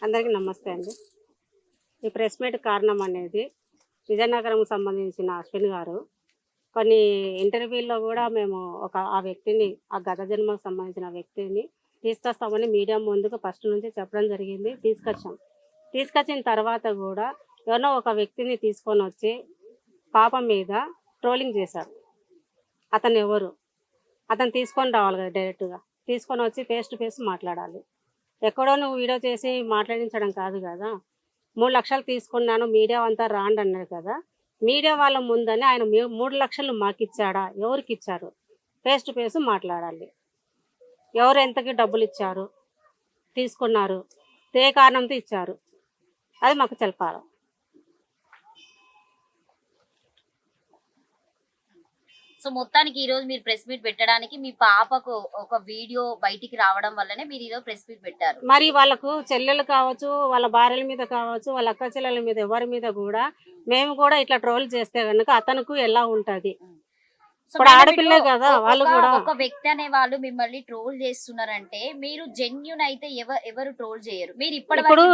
అందరికీ నమస్తే అండి. ఈ ప్రెస్ మీట్ కారణం అనేది విజయనగరంకు సంబంధించిన అశ్విన్ గారు కొన్ని ఇంటర్వ్యూల్లో కూడా మేము ఆ వ్యక్తిని, ఆ గత జన్మకు సంబంధించిన వ్యక్తిని తీసుకొస్తామని మీడియా ముందుకు ఫస్ట్ నుంచి చెప్పడం జరిగింది. తీసుకొచ్చిన తర్వాత కూడా ఎవరో ఒక వ్యక్తిని తీసుకొని వచ్చి పాప మీద ట్రోలింగ్ చేశారు. అతను ఎవరు? అతను తీసుకొని రావాలి కదా, డైరెక్ట్గా తీసుకొని వచ్చి ఫేస్ టు ఫేస్ మాట్లాడాలి. ఎక్కడో నువ్వు వీడియో చేసి మాట్లాడించడం కాదు కదా. 3 లక్షలు తీసుకున్నాను, మీడియా అంతా రాండి అన్నారు కదా. మీడియా వాళ్ళ ముందని ఆయన 3 లక్షలు మాకు ఇచ్చాడా? ఎవరికి ఇచ్చారు? ఫేస్ టు ఫేస్ మాట్లాడాలి. ఎవరు ఎంతకి డబ్బులు ఇచ్చారు, తీసుకున్నారు, ఏ కారణంతో ఇచ్చారు, అది మాకు తెలపాలి. సో మొత్తానికి ఈ రోజు మీరు ప్రెస్ మీట్ పెట్టడానికి మీ పాపకు ఒక వీడియో బయటికి రావడం వల్లనే మీరు ఈరోజు ప్రెస్ మీట్ పెట్టారు. మరి వాళ్ళకు చెల్లెలు కావచ్చు, వాళ్ళ భార్యల మీద కావచ్చు, వాళ్ళ అక్క చెల్లెల మీద ఎవరి మీద కూడా మేము కూడా ఇట్లా ట్రోల్ చేస్తే కనుక అతనుకు ఎలా ఉంటది? ఇప్పుడు ఆడపిల్లే కదా వాళ్ళు కూడా. ఒక వ్యక్తి అనే వాళ్ళు మిమ్మల్ని ట్రోల్ చేస్తున్నారంటే మీరు జెన్యూన్ అయితే ఎవరు ట్రోల్ చేయరు. మీరు ఇప్పటివరకు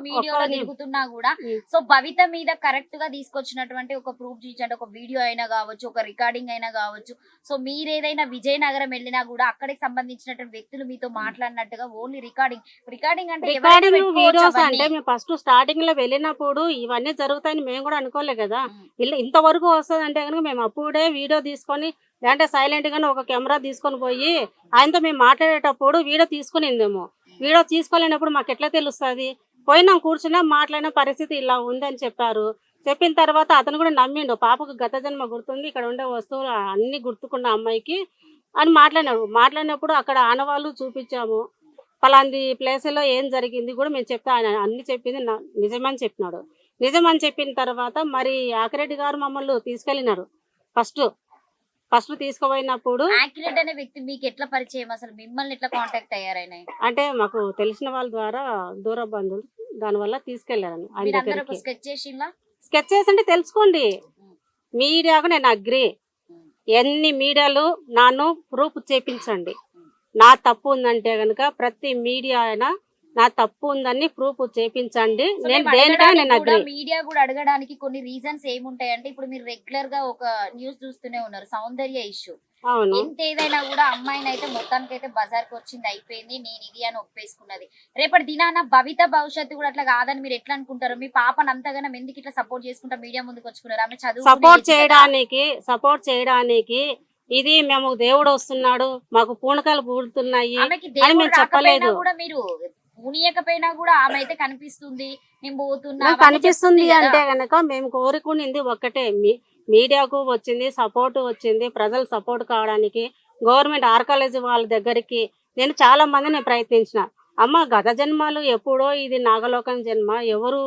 మీడియాలో తిరుగుతున్నా కూడా సో భవిత మీద కరెక్ట్ గా తీసుకొచ్చినటువంటి ఒక ప్రూఫ్ చూపించండి. ఒక వీడియో అయినా కావచ్చు, ఒక రికార్డింగ్ అయినా కావచ్చు. సో మీరు ఏదైనా విజయనగరం వెళ్ళినా కూడా అక్కడికి సంబంధించినటువంటి వ్యక్తులు మీతో మాట్లాడినట్టుగా ఓన్లీ రికార్డింగ్ అంటే వీడియోస్ అంటే మేము ఫస్ట్ స్టార్టింగ్ లో వెళ్ళినప్పుడు ఇవన్నీ జరుగుతాయని మేము కూడా అనుకోలే కదా. ఇంతవరకు వస్తుంది అంటే కనుక మేము అప్పుడే వీడియో తీసుకొని లేదంటే సైలెంట్ గానే ఒక కెమెరా తీసుకొని పోయి ఆయనతో మేము మాట్లాడేటప్పుడు వీడియో తీసుకునిందేమో. వీడియో తీసుకోలేనప్పుడు మాకు ఎట్లా తెలుస్తుంది? పోయినాం, కూర్చున్నా, మాట్లాడిన పరిస్థితి ఇలా ఉందని చెప్పారు. చెప్పిన తర్వాత అతను కూడా నమ్మిండు. పాపకు గత జన్మ గుర్తుంది, ఇక్కడ ఉండే వస్తువులు అన్ని గుర్తుకున్న అమ్మాయికి అని మాట్లాడినప్పుడు అక్కడ ఆనవాళ్ళు చూపించాము. పలాంటి ప్లేస్లో ఏం జరిగింది కూడా మేము చెప్తా, ఆయన అన్ని చెప్పింది నిజమని చెప్పినాడు. నిజమని చెప్పిన తర్వాత మరి ఆకిరెడ్డి గారు మమ్మల్ని తీసుకెళ్ళినారు. ఫస్ట్ తీసుకుపోయినప్పుడు ఆకిరెడ్డి అనే వ్యక్తి మీకు ఎట్లా పరిచయం? అసలు మిమ్మల్ని ఎట్లా కాంటాక్ట్ అయ్యారైనా? అంటే మాకు తెలిసిన వాళ్ళ ద్వారా, దూర బంధువులు, దానివల్ల తీసుకెళ్లారని. స్కెచ్ చేసి అంటే తెలుసుకోండి. మీడియాకు నేను అగ్రి. ఎన్ని మీడియాలు నాను ప్రూఫ్ చేపించండి. నా తప్పు ఉందంటే గనుక ప్రతి మీడియా అయినా నా తప్పు ఉందని ప్రూఫ్ చేపించండి. నేను దేనికైనా నేను అగ్రి. మీడియా కూడా అడగడానికి కొన్ని రీజన్స్ ఏముంటాయంటే, ఇప్పుడు మీరు రెగ్యులర్ గా ఒక న్యూస్ చూస్తూనే ఉన్నారు, సౌందర్య ఇష్యూ. ఎంత ఏదైనా కూడా అమ్మాయిని అయితే మొత్తానికి అయితే బజార్కి వచ్చింది, అయిపోయింది, నేను ఇది అని ఒప్పేసుకున్నది. రేపటి దినాన భవిత భవిష్యత్తు కూడా అట్లా కాదని మీరు ఎట్లా అనుకుంటారు? మీ పాపను అంతగానం ఎందుకు ఇట్లా సపోర్ట్ చేసుకుంటా మీడియా ముందుకు వచ్చుకున్నారు? ఆమె చదువు సపోర్ట్ చేయడానికి ఇది మేము దేవుడు వస్తున్నాడు, మాకు పూనకాలు పూడుతున్నాయి అని మేము చెప్పలేదు. కూడా మీరు మునియకపోయినా కూడా ఆమె అయితే కనిపిస్తుంది, నేను పోతున్నా కనిపిస్తుంది అంటే గనక మేము కోరుకునింది ఒక్కటే, మీడియాకు వచ్చింది సపోర్ట్, వచ్చింది ప్రజలు సపోర్ట్ కావడానికి. గవర్నమెంట్ ఆర్కాలజీ వాళ్ళ దగ్గరికి నేను చాలా మందిని ప్రయత్నించిన. అమ్మ గత జన్మలు ఎప్పుడో, ఇది నాగలోకం జన్మ, ఎవరు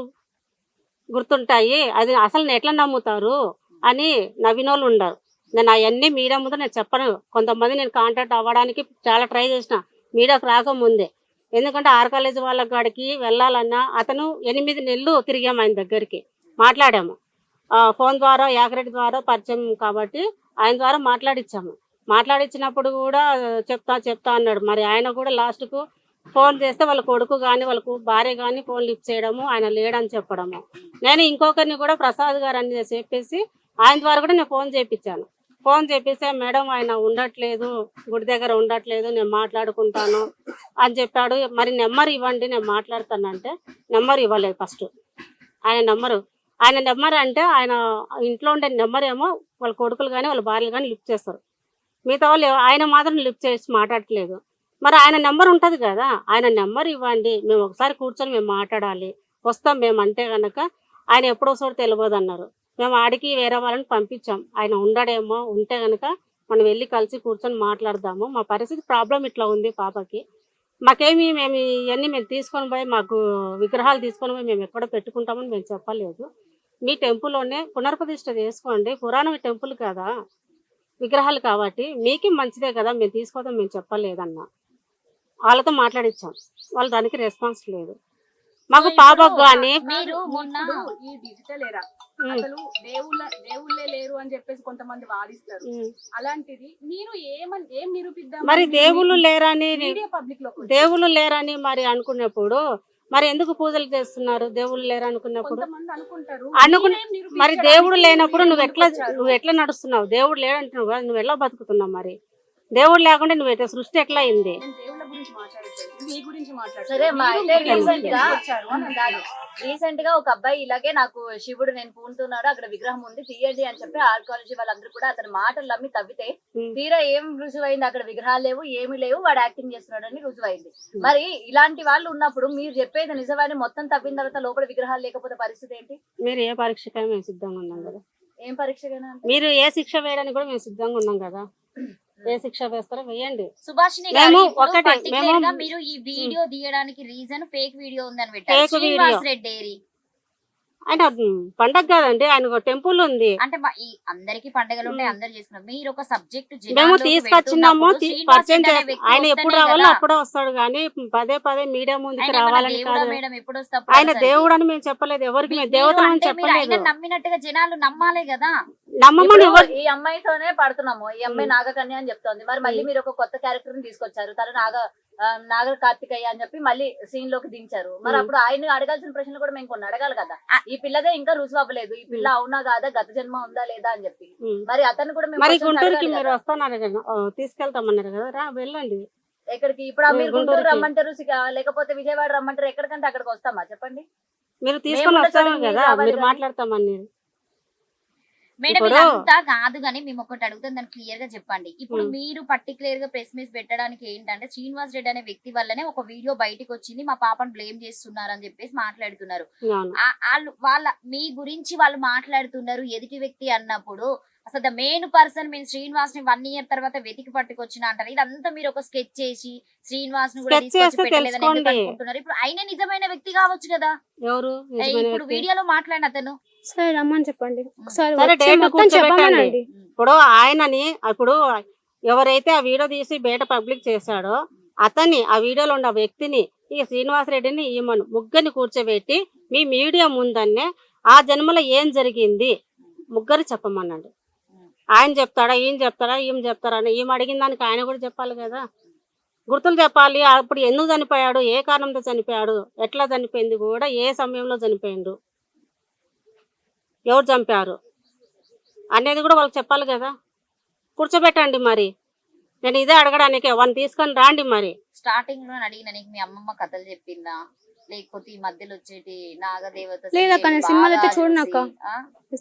గుర్తుంటాయి, అది అసలు ఎట్లా నమ్ముతారు అని నవ్వినోళ్ళు ఉండరు. నేను అవన్నీ మీడియా ముందు నేను చెప్పను. కొంతమంది నేను కాంటాక్ట్ అవ్వడానికి చాలా ట్రై చేసిన మీడియాకు రాకముందే. ఎందుకంటే ఆర్కాలజీ వాళ్ళ కాడికి వెళ్ళాలన్నా అతను 8 నెలలు తిరిగాము, ఆయన దగ్గరికి మాట్లాడాము. ఫోన్ ద్వారా యాకరెడ్డి ద్వారా పరిచయం కాబట్టి ఆయన ద్వారా మాట్లాడించినప్పుడు కూడా చెప్తా అన్నాడు. మరి ఆయన కూడా లాస్ట్కు ఫోన్ చేస్తే వాళ్ళ కొడుకు కానీ వాళ్ళకు భార్య కానీ ఫోన్ లిఫ్ట్ చేయడము, ఆయన లేడని చెప్పడము. నేను ఇంకొకరిని కూడా ప్రసాద్ గారు అని చెప్పేసి ఆయన ద్వారా కూడా నేను ఫోన్ చేపిస్తే మేడం ఆయన ఉండట్లేదు, గుడి దగ్గర ఉండట్లేదు, నేను మాట్లాడుకుంటాను అని చెప్పాడు. మరి నెంబర్ ఇవ్వండి, నేను మాట్లాడతానంటే నెంబర్ ఇవ్వలేదు. ఫస్ట్ ఆయన నెంబర్ అంటే ఆయన ఇంట్లో ఉండే నెంబర్ ఏమో వాళ్ళ కొడుకులు కానీ వాళ్ళ భార్యలు కానీ లిఫ్ట్ చేస్తారు. మిగతా వాళ్ళు ఆయన మాత్రం లిఫ్ట్ చేసి మాట్లాడట్లేదు. మరి ఆయన నెంబర్ ఉంటుంది కదా, ఆయన నెంబర్ ఇవ్వండి, మేము ఒకసారి కూర్చొని మేము మాట్లాడాలి, వస్తాం మేము అంటే కనుక ఆయన ఎప్పుడో చోటు తెలియదు అన్నారు. మేము ఆడికి వేరే వాళ్ళని పంపించాం. ఆయన ఉండడేమో, ఉంటే కనుక మనం వెళ్ళి కలిసి కూర్చొని మాట్లాడదాము, మా పరిస్థితి ప్రాబ్లం ఇట్లా ఉంది పాపకి, మాకేమి మేము ఇవన్నీ మేము తీసుకొని పోయి మాకు విగ్రహాలు తీసుకొని పోయి మేము ఎక్కడ పెట్టుకుంటామని మేము చెప్పలేదు. మీ టెంపుల్లోనే పునర్ప్రతిష్ఠ చేసుకోండి, పురాణ టెంపుల్ కదా, విగ్రహాలు కాబట్టి మీకే మంచిదే కదా, మేము తీసుకోవడం మేము చెప్పలేదన్నా. వాళ్ళతో మాట్లాడించాం, వాళ్ళు దానికి రెస్పాన్స్ లేదు. మాకు పాపకు కానీ మీరు మొన్న ఈ డిజిటల్ ఎరా అసలు దేవుళ్ళే లేరు అని చెప్పేసి కొంతమంది వాదిస్తారు. అలాంటిది మీరు ఏం నిరూపిద్దాం? మరి దేవుళ్ళు లేరని మరి అనుకున్నప్పుడు మరి ఎందుకు పూజలు చేస్తున్నారు దేవుళ్ళు లేరు అనుకున్నప్పుడు? కొంతమంది అనుకుంటారు అనుకున్న మీరేం నిరూపించడానికి మరి దేవుడు లేనప్పుడు మీరేం నువ్వు వచ్చారు? ఎట్లా నడుస్తున్నావు? దేవుడు లేడంటున్నావు కదా, నువ్వు ఎలా బతుకుతున్నావు? మరి దేవుడు లేకుండా నువ్వు ఎట్లా సృష్టి ఎట్లా అయింది? నేను దేవుళ్ళ గురించి మాట్లాడట్లేదు, మీ గురించి సరే మాట్లాడుతున్నాను. మా మీరు అయితే మీకేం రీసెంట్ గా వచ్చారు అని అంటారు. రీసెంట్ గా ఒక అబ్బాయి ఇలాగే నాకు శివుడు నేను పూనుతున్నాడు అక్కడ విగ్రహం ఉంది తీయండి అని చెప్పి ఆర్కాలజీ వాళ్ళందరూ కూడా అతని మాటలు నమ్మి తవ్వితే తీరా ఏం రుజువైంది? అక్కడ విగ్రహాలు లేవు, ఏమీ లేవు, వాడు యాక్టింగ్ చేస్తున్నాడు అని రుజువైంది. మరి ఇలాంటి వాళ్ళు ఉన్నప్పుడు మీరు చెప్పేది నిజమని మొత్తం తవ్విన తర్వాత లోపల విగ్రహాలు లేకపోతే పరిస్థితి ఏంటి? మీరు ఏ పరీక్షకైనా మేము సిద్ధంగా ఉన్నాం కదా. ఏం పరీక్షగా? మీరు ఏ శిక్ష వేయడానికి కూడా మేము సిద్ధంగా ఉన్నాం కదా. ఏ శిక్ష వేస్తారో వేయండి. సుభాషిణి మేము గారు ఇప్పుడు ఒకటే, particular మేము- గా మీరు ఈ వీడియో తీయడానికి రీజన్ ఫేక్ వీడియో ఉందని Fake పెట్టారు. video. శ్రీనివాస్ రెడ్డి డైరీ ఆయన పండగ కాదండి, ఆయన ఒక టెంపుల్ ఉంది. అంటే ఈ అందరికి పండుగలు ఉంటాయి, అందరు చేసుకున్నారు. మీరు ఒక సబ్జెక్ట్ మేము తీసుకొచ్చినాము, పరిచయం చేస్తాం. ఆయన ఎప్పుడు రావాలో అప్పుడే వస్తాడు కానీ పదే పదే మీడియా ముందుకు రావాలని కాదు. మేడం ఎప్పుడు ఆయన దేవుడు అని మేము చెప్పలేదు, ఎవరికి మేము దేవతలు అని చెప్పలేదు. నమ్మినట్టుగా జనాలు నమ్మాలే కదా. నమ్మమని ఎవరు ఈ అమ్మాయితోనే పడుతున్నాము, ఈ అమ్మాయి నాగకన్య అని చెప్తోంది. మరి మళ్ళీ మీరు ఒక కొత్త క్యారెక్టర్ ని తీసుకొచ్చారు, తను నాగ కార్తికయ్య అని చెప్పి మళ్ళీ సీన్ లోకి దించారు. మరి అప్పుడు ఆయన అడగాల్సిన ప్రశ్నలు కూడా మేము కొన్ని అడగాలి కదా. ఈ పిల్లదే ఇంకా రుజువు అవ్వలేదు, ఈ పిల్ల అవునా కాదా, గత జన్మ ఉందా లేదా అని చెప్పి. మరి అతను కూడా మేము మరి questions గుంటూరుకి అడగాలి మీరు కదా. వస్తున్నారు కదా, తీసుకెళ్తామన్నారు కదా, రా వెళ్ళండి. ఎక్కడికి ఇప్పుడు మీరు గుంటూరు గుంటూరుకి. రమ్మంటారు, లేకపోతే విజయవాడ రమ్మంటారు, ఎక్కడికంటే అక్కడికి వస్తామా చెప్పండి? మీరు తీసుకొని మేము వస్తాము కూడా కదా, రావాలి మీరు కదా. మాట్లాడతామని. మేడం ఇప్పుడు- ఇదంతా కాదు కానీ మేము ఒకటి అడుగుతాం, దాన్ని క్లియర్ గా చెప్పండి. ఇప్పుడు మీరు పర్టికులర్ గా ప్రెస్ మీట్ పెట్టడానికి ఏంటంటే శ్రీనివాస్ రెడ్డి అనే వ్యక్తి వల్లనే ఒక వీడియో బయటకు వచ్చింది, మా పాపను బ్లేమ్ చేస్తున్నారు అని చెప్పేసి మాట్లాడుతున్నారు. అవును. వాళ్ళ మీ గురించి వాళ్ళు మాట్లాడుతున్నారు ఎదుటి వ్యక్తి అన్నప్పుడు అసలు ద మెయిన్ పర్సన్ మేము శ్రీనివాస్ ని 1 year తర్వాత వెతికి పట్టుకొచ్చిన అంటారు. ఇదంతా మీరు ఒక స్కెచ్ చేసి శ్రీనివాస్ ను కూడా Sketch తీసుకొచ్చి చేస్తే పెట్టలేదని ఎందుకు తెలుసుకోండి. అనుకుంటున్నారు? ఇప్పుడు ఆయన నిజమైన వ్యక్తి కావచ్చు కదా. ఎవరు ఇప్పుడు వీడియోలో మాట్లాడిన అతను సరే రమ్మని చెప్పండి ఒకసారి సరే, వచ్చి డేట్ మొత్తం కూర్చోబెట్టండి. చెప్పమనండి. ఇప్పుడు ఆయనని ఇప్పుడు ఎవరైతే ఆ వీడియో తీసి బయట పబ్లిక్ చేశాడో అతన్ని, ఆ వీడియోలో ఉన్న వ్యక్తిని, ఈ శ్రీనివాస్ రెడ్డిని, ఈమెను ముగ్గురిని కూర్చోబెట్టి మీ మీడియా ముందన్నే ఆ జన్మలో ఏం జరిగింది ముగ్గురు చెప్పమన్నాడు. ఆయన చెప్తాడా, ఈయన చెప్తాడా, ఈమె చెప్తారా అని ఈమె అడిగిన దానికి ఆయన కూడా చెప్పాలి కదా. గుర్తులు చెప్పాలి. అప్పుడు ఎందుకు చనిపోయాడు, ఏ కారణంతో చనిపోయాడు, ఎట్లా చనిపోయింది కూడా, ఏ సమయంలో చనిపోయిండు, ఎవరు చంపారు అనేది కూడా వాళ్ళకి చెప్పాలి కదా. కూర్చోబెట్టండి. మరి నేను ఇదే అడగడానికి వాళ్ళని తీసుకొని రాండి. మరి స్టార్టింగ్ లో అడిగిన నీకు మీ అమ్మమ్మ కథలు చెప్పిందా, లేకపోతే ఈ మధ్యలో వచ్చేటి నాగదేవత లేదక్క, నేను సినిమాలు అయితే చూడనక్క. ఆ?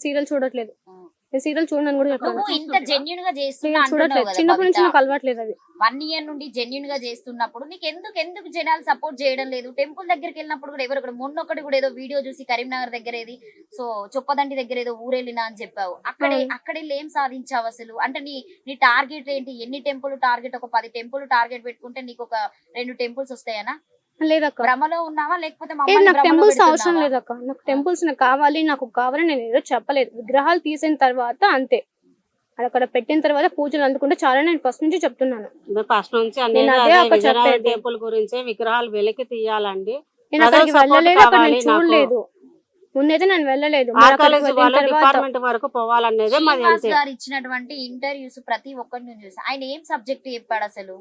సీరియల్ చూడట్లేదు, ఉం. నేను సీరియల్ చూడనని కూడా చెప్పాను. నువ్వు ఇంత జెన్యున్ గా చేస్తున్నా సీరియల్ అంటున్నావు చూడట్లేదు, కదా చిన్నప్పటి నుంచి బబిత. నాకు అలవాట్లేదు అది. 1 year నుండి జెన్యున్ గా చేస్తున్నప్పుడు నీకు ఎందుకు జనాలు సపోర్ట్ చేయడం లేదు? టెంపుల్ దగ్గరికి వెళ్ళినప్పుడు కూడా ఎవరు మొన్నొకటి కూడా ఏదో వీడియో చూసి కరీంనగర్ దగ్గర ఏది సో చొప్పదండి దగ్గర ఏదో ఊరెళ్ళినా అని చెప్పావు. అక్కడెళ్ళి ఏం సాధించావు అసలు? అంటే నీ టార్గెట్ ఏంటి? ఎన్ని టెంపుల్ టార్గెట్? ఒక 10 టెంపుల్ టార్గెట్ పెట్టుకుంటే నీకు ఒక 2 టెంపుల్స్ వస్తాయనా? లేదక్క, భ్రమలో ఉన్నావా లేకపోతే ఏ మమ్మల్ని నాకు భ్రమలో టెంపుల్స్ అవసరం పెడుతున్నావా? లేదక్క. నాకు టెంపుల్స్ నాకు కావాలి నేను ఏదో చెప్పలేదు. విగ్రహాలు తీసిన తర్వాత అంతే, అక్కడ పెట్టిన తర్వాత పూజలు అందుకుంటే చాలా, నేను ఫస్ట్ నుంచి చెప్తున్నాను. ఫస్ట్ నుంచి నేను అదే ఒక చెప్పేది. టెంపుల్ గురించి విగ్రహాలు వెలికి తీయాలండి. నేను అక్కడికి ప్రజల support వెళ్ళలేదు, అక్కడ నేను కావాలి నాకు. చూడలేదు. ముందైతే నేను వెళ్ళలేదు. మరి అక్కడికి ఆర్కాలజీ వెళ్ళిన వాళ్ళు తర్వాత డిపార్ట్మెంట్ వరకు పోవాలనేదే మాది. శ్రీనివాస్ అంతే. గారు ఇచ్చినటువంటి ఇంటర్వ్యూస్ ప్రతి ఒక్కరిని చూసి ఆయన ఏం సబ్జెక్ట్ చెప్పాడు అసలు?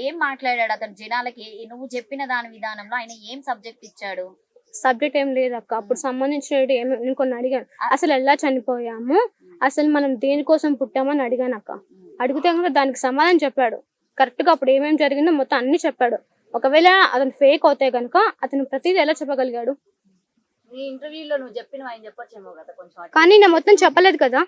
ఏం మాట్లాడాడు అతను జనాలకి? నువ్వు చెప్పిన దాని విధానంలో ఆయన ఏం సబ్జెక్ట్ ఇచ్చాడు? సబ్జెక్ట్ ఏం లేదు అక్క. అప్పుడు సంబంధించిన నేను కొన్ని అడిగాను, అసలు ఎలా చనిపోయాము, అసలు మనం దేనికోసం పుట్టామని అడిగాను అక్క. అడిగితే కనుక దానికి సమాధానం చెప్పాడు కరెక్ట్ గా. అప్పుడు ఏమేమి జరిగిందో మొత్తం అన్ని చెప్పాడు. ఒకవేళ అతను ఫేక్ అవుతే కనుక అతను ప్రతిదీ ఎలా చెప్పగలిగాడు? నీ ఇంటర్వ్యూలో నువ్వు చెప్పిన ఆయన చెప్పొచ్చేమో కదా కొంచెం అటు. కానీ నేను మొత్తం చెప్పలేదు కదా.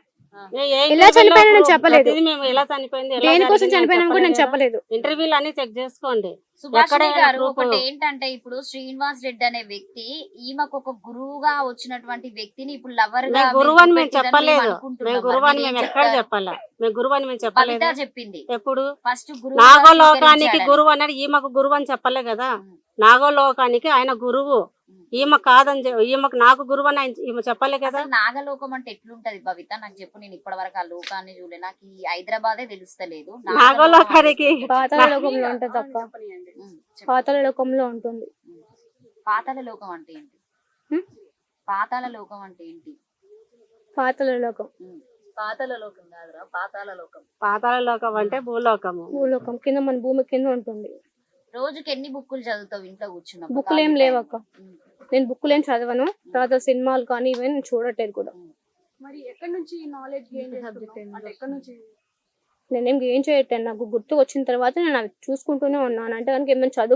ఏ ఎలా చనిపోయానో నేను చెప్పలేదు. ప్రతిదీ మేము ఎలా చనిపోయింది, ఎలా దేనికోసం జరిగింది చనిపోయినా కూడా నేను చెప్పలేదు. చెప్పలేదు. ఇంటర్వ్యూలు అన్ని చెక్ చేసుకోండి. సుభాషిణి ఎక్కడైనా గారు proof. ఒకటి ఏంటంటే ఇప్పుడు శ్రీనివాస్ రెడ్డి అనే వ్యక్తి ఈమెకు ఒక గురువుగా వచ్చినటువంటి వ్యక్తిని ఇప్పుడు లవర్ గా మేము గురువు అని మేము చూపెట్టిందని చెప్పలేదు. మేము అనుకుంటున్నాం. మేము గురువు అని మరి మేము మీరేం ఎక్కడ చెప్తారు? చెప్పాలా? మేము గురువు అని మేము బబిత చెప్పలేదు. చెప్పింది ఎప్పుడు ఫస్ట్ నాగోలోకానికి గురువు అన్నాడు, ఈమెకు గురువు అని చెప్పలే కదా. నాగోలోకానికి ఆయన గురువు, ఈమె కాదని ఈమెకు నాకు గురువు అని ఈమె చెప్పలే కదా. నాగలోకం అంటే ఎట్లుంటది బబిత నాకు చెప్పు. నేను ఇప్పటి వరకు ఆ లోకాన్ని చూడలే, నాకు ఈ హైదరాబాదే తెలుస్తలేదు. నాగోలోకానికి పాతాళ లోకంలో ఉంటుంది అక్క, చెప్పనీయండి. పాతాళ లోకంలో ఉంటుంది. పాతాళ లోకం అంటే ఏంటి? హ్మ్? పాతాళ లోకం అంటే ఏంటి? పాతాళ లోకం పాతాళ లోకం కాదురా, పాతాళ లోకం. పాతాళ లోకం అంటే భూలోకము. భూలోకం కింద, మన భూమి కింద ఉంటుంది. రోజుకి ఎన్ని బుక్కులు చదువుతావు ఇంట్లో కూర్చున్నప్పుడు? బుక్కులు ఏం ఖాళీ లేవు time? అక్క. నేను బుక్కులు ఏం చదవను. తర్వాత సినిమాలు కానీ ఇవన్నీ నేను చూడట్లేదు కూడా. మరి ఎక్కడి నుంచి నాలెడ్జ్ గెయిన్ చేస్తున్నావు? అంటే ఎక్కడి నుంచి? నేనేం ఏం చేయట్లేదు. నాకు గుర్తు వచ్చిన తర్వాత నేను అవి చూసుకుంటూనే ఉన్నాను. అంటే కనుక ఏమైనా చదువు